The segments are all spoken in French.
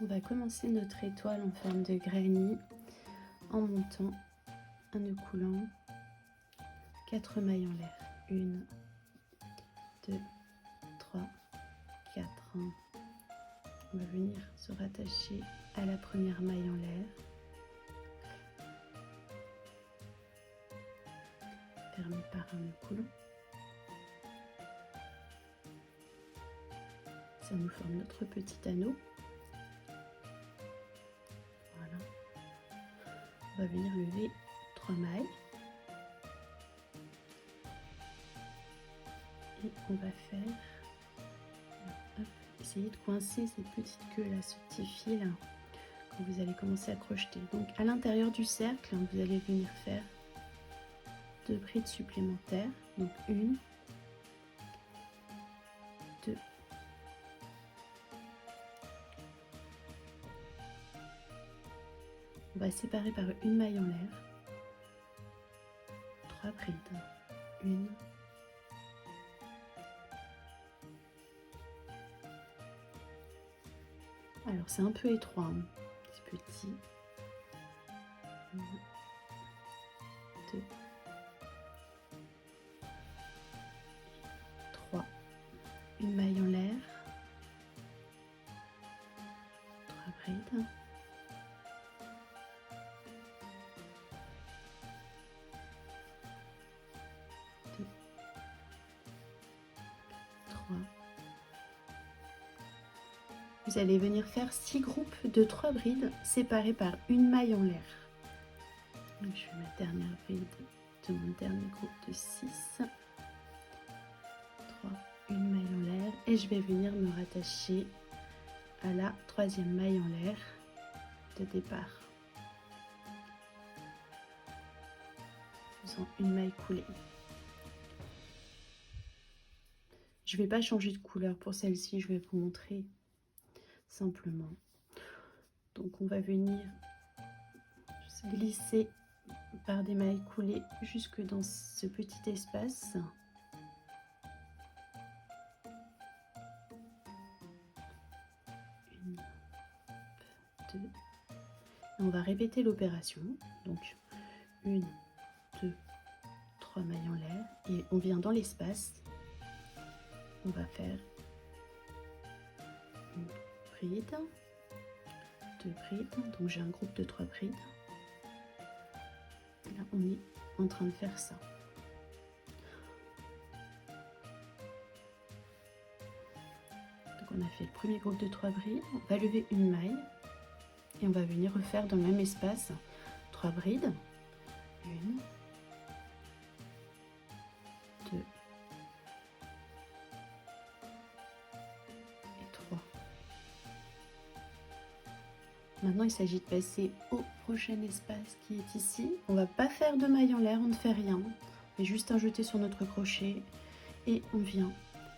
On va commencer notre étoile en forme de granit en montant un nœud coulant, 4 mailles en l'air. 1, 2, 3, 4. On va venir se rattacher à la première maille en l'air. Fermé par un nœud coulant. Ça nous forme notre petit anneau. Voilà. On va venir lever 3 mailles. Et on va faire, hop, essayer de coincer cette petite queue là, ce petit fil que vous allez commencer à crocheter. Donc à l'intérieur du cercle, vous allez venir faire 2 brides supplémentaires. Donc 1, 2, on va séparer par une maille en l'air, 3 brides, 1, 2. Alors c'est un peu étroit, hein, c'est petit. 1, 2, 3. Une maille en l'air, 3 brides. 2, 3. Vous allez venir faire 6 groupes de 3 brides séparés par une maille en l'air. Donc, je fais ma dernière bride de mon dernier groupe de 6. 3, une maille en l'air et je vais venir me rattacher à la 3e maille en l'air de départ. Faisant une maille coulée. Je ne vais pas changer de couleur pour celle-ci, je vais vous montrer simplement. Donc on va venir glisser par des mailles coulées jusque dans ce petit espace. Une, 2. Et on va répéter l'opération. Donc 1, 2, 3 mailles en l'air et on vient dans l'espace. On va faire une bride, 2 brides, donc j'ai un groupe de 3 brides. Là on est en train de faire ça. Donc on a fait le premier groupe de 3 brides, on va lever une maille et on va venir refaire dans le même espace 3 brides, 1, 2 et 3. Maintenant, il s'agit de passer au prochain espace qui est ici. On va pas faire de maille en l'air, on ne fait rien. On fait juste un jeté sur notre crochet et on vient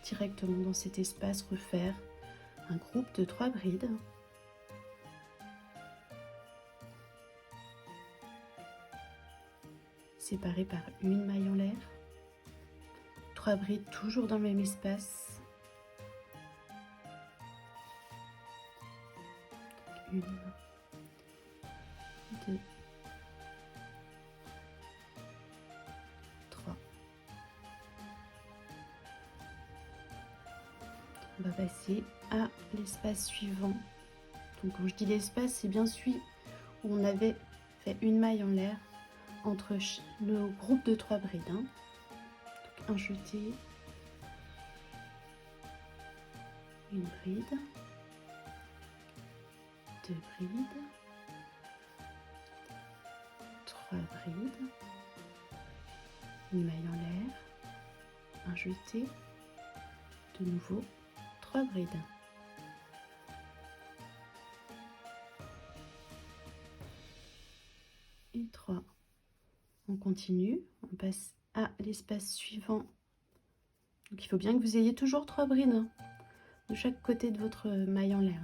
directement dans cet espace refaire un groupe de 3 brides. Séparés par une maille en l'air. 3 brides toujours dans le même espace. 1, 2, 3. On va passer à l'espace suivant. Donc quand je dis l'espace, c'est bien celui où on avait fait une maille en l'air entre le groupe de 3 brides. Donc un jeté, une bride, 2 brides, 3 brides, une maille en l'air, un jeté, de nouveau 3 brides. Et 3. On continue, on passe à l'espace suivant. Donc il faut bien que vous ayez toujours 3 brides de chaque côté de votre maille en l'air.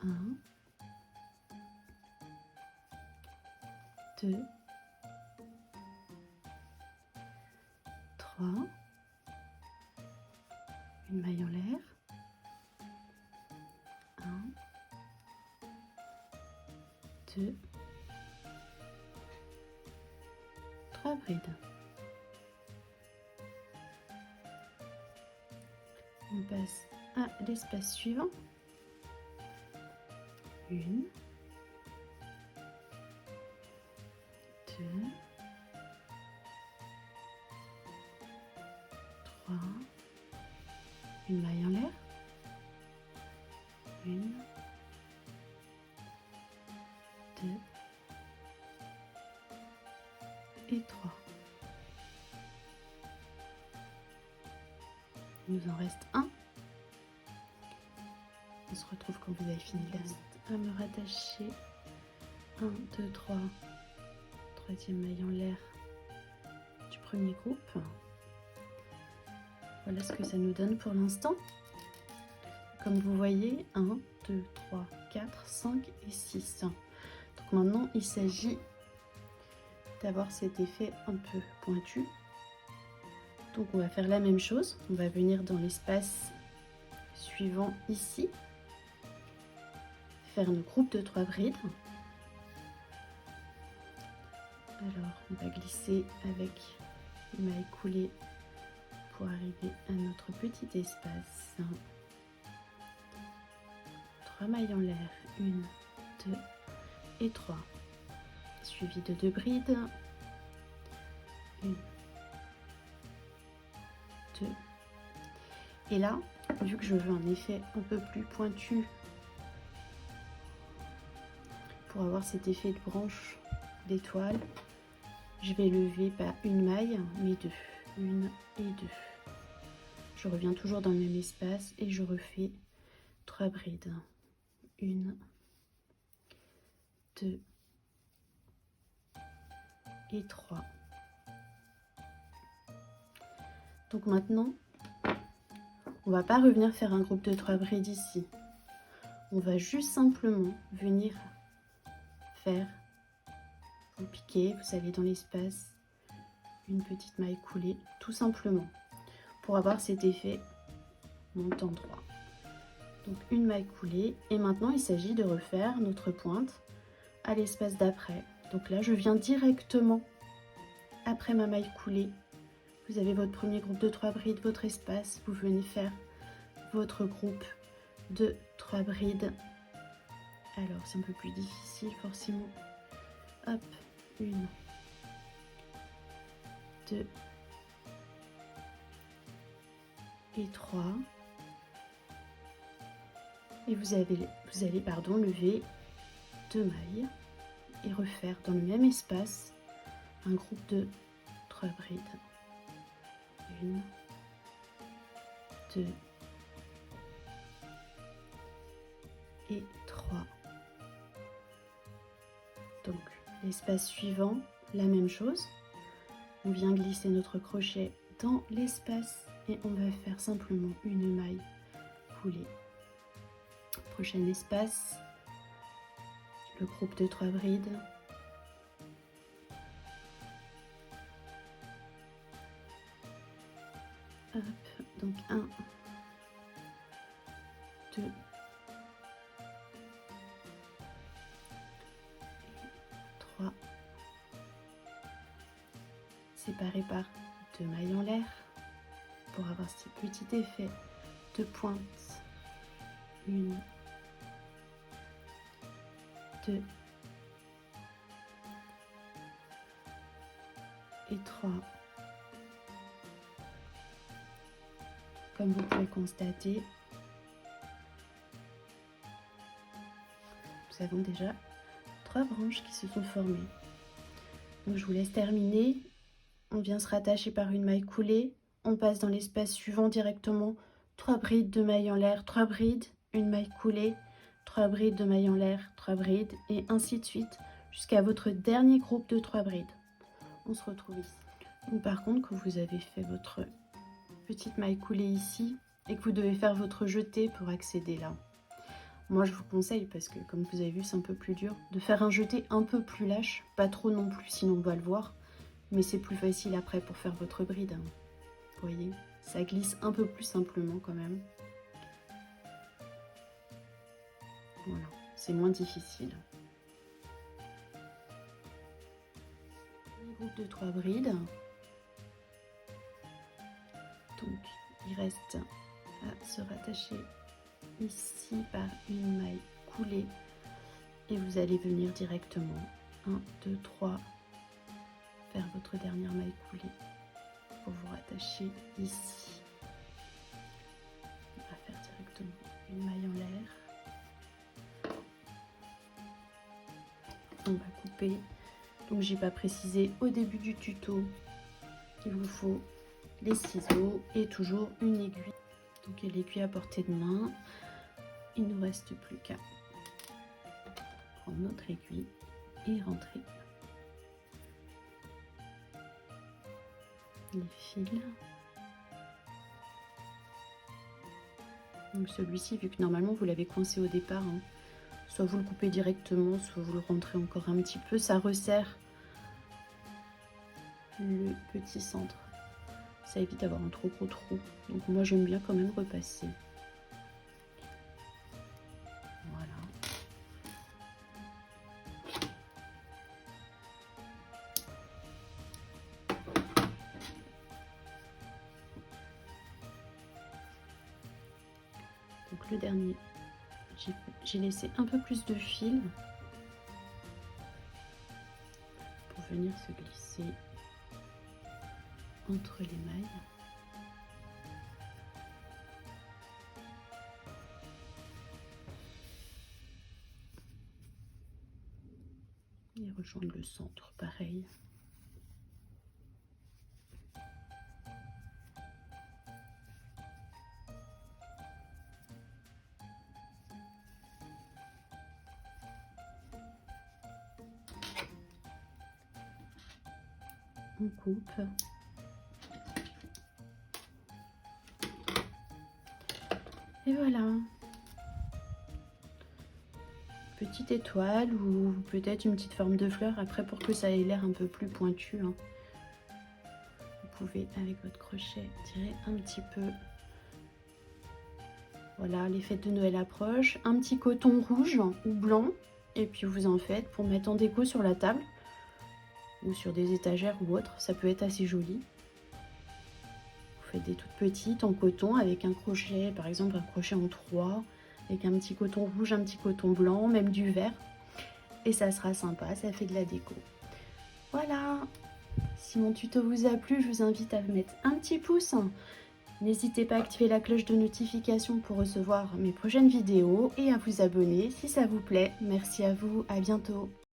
1, 2, 3, une maille en l'air, 1, 2, 3 brides. On passe à l'espace suivant. 1, 2, 3, une maille en l'air, 1, 2 et 3. Il nous en reste un. On se retrouve quand vous avez fini là. À me rattacher 1, 2, 3, troisième maille en l'air du premier groupe. Voilà ce que ça nous donne pour l'instant. Comme vous voyez, 1, 2, 3, 4, 5 et 6. Donc maintenant, il s'agit d'avoir cet effet un peu pointu. Donc on va faire la même chose. On va venir dans l'espace suivant ici, faire nos groupes de 3 brides. Alors on va glisser avec une maille coulée pour arriver à notre petit espace. 3 mailles en l'air, 1, 2 et 3, suivi de 2 brides, 1, 2, et là, vu que je veux un effet un peu plus pointu pour avoir cet effet de branche d'étoile, je vais lever pas une maille mais 2, 1 et 2. Je reviens toujours dans le même espace et je refais 3 brides, 1, 2 et 3. Donc maintenant, on va pas revenir faire un groupe de 3 brides ici. On va juste simplement venir faire, vous piquez, vous allez dans l'espace, une petite maille coulée, tout simplement, pour avoir cet effet montant droit. Donc une maille coulée, et maintenant il s'agit de refaire notre pointe à l'espace d'après. Donc là je viens directement après ma maille coulée. Vous avez votre premier groupe de 3 brides, votre espace, vous venez faire votre groupe de 3 brides. Alors c'est un peu plus difficile forcément. Hop, 1, 2 et 3. Et vous allez lever 2 mailles et refaire dans le même espace un groupe de 3 brides. 1, 2 et 3. Donc l'espace suivant, la même chose. On vient glisser notre crochet dans l'espace et on va faire simplement une maille coulée. Prochain espace, le groupe de 3 brides. Hop, donc 1, 2 et 3, séparés par 2 mailles en l'air pour avoir ce petit effet de pointe. 1, 2 et 3. Comme vous pouvez constater, nous avons déjà 3 branches qui se sont formées. Donc je vous laisse terminer. On vient se rattacher par une maille coulée. On passe dans l'espace suivant directement. 3 brides, 2 mailles en l'air, 3 brides, une maille coulée, 3 brides, 2 mailles en l'air, 3 brides, et ainsi de suite jusqu'à votre dernier groupe de 3 brides. On se retrouve ici. Donc par contre, quand vous avez fait votre petite maille coulée ici et que vous devez faire votre jeté pour accéder là, moi je vous conseille, parce que comme vous avez vu c'est un peu plus dur, de faire un jeté un peu plus lâche, pas trop non plus sinon on va le voir, mais c'est plus facile après pour faire votre bride. Vous voyez, ça glisse un peu plus simplement quand même. Voilà, c'est moins difficile. groupe de 3 brides. Donc il reste à se rattacher ici par une maille coulée et vous allez venir directement 1, 2, 3 faire votre dernière maille coulée pour vous rattacher ici. On va faire directement une maille en l'air. On va couper. Donc j'ai pas précisé au début du tuto, il vous faut les ciseaux et toujours une aiguille. Donc l'aiguille à portée de main. Il ne nous reste plus qu'à prendre notre aiguille et rentrer les fils. Donc celui-ci, vu que normalement vous l'avez coincé au départ, hein, soit vous le coupez directement, soit vous le rentrez encore un petit peu, ça resserre le petit centre. Ça évite d'avoir un trop gros trou. Donc moi j'aime bien quand même repasser. Voilà. Donc le dernier, j'ai laissé un peu plus de fil pour venir se glisser entre les mailles. Et rejoindre le centre, pareil. On coupe. Et voilà. Petite étoile ou peut-être une petite forme de fleur après pour que ça ait l'air un peu plus pointu. Hein. Vous pouvez avec votre crochet tirer un petit peu. Voilà, les fêtes de Noël approchent. Un petit coton rouge ou blanc et puis vous en faites pour mettre en déco sur la table ou sur des étagères ou autre. Ça peut être assez joli. Vous faites des toutes petites en coton avec un crochet, par exemple un crochet en 3, avec un petit coton rouge, un petit coton blanc, même du vert. Et ça sera sympa, ça fait de la déco. Voilà, si mon tuto vous a plu, je vous invite à mettre un petit pouce. N'hésitez pas à activer la cloche de notification pour recevoir mes prochaines vidéos et à vous abonner si ça vous plaît. Merci à vous, à bientôt.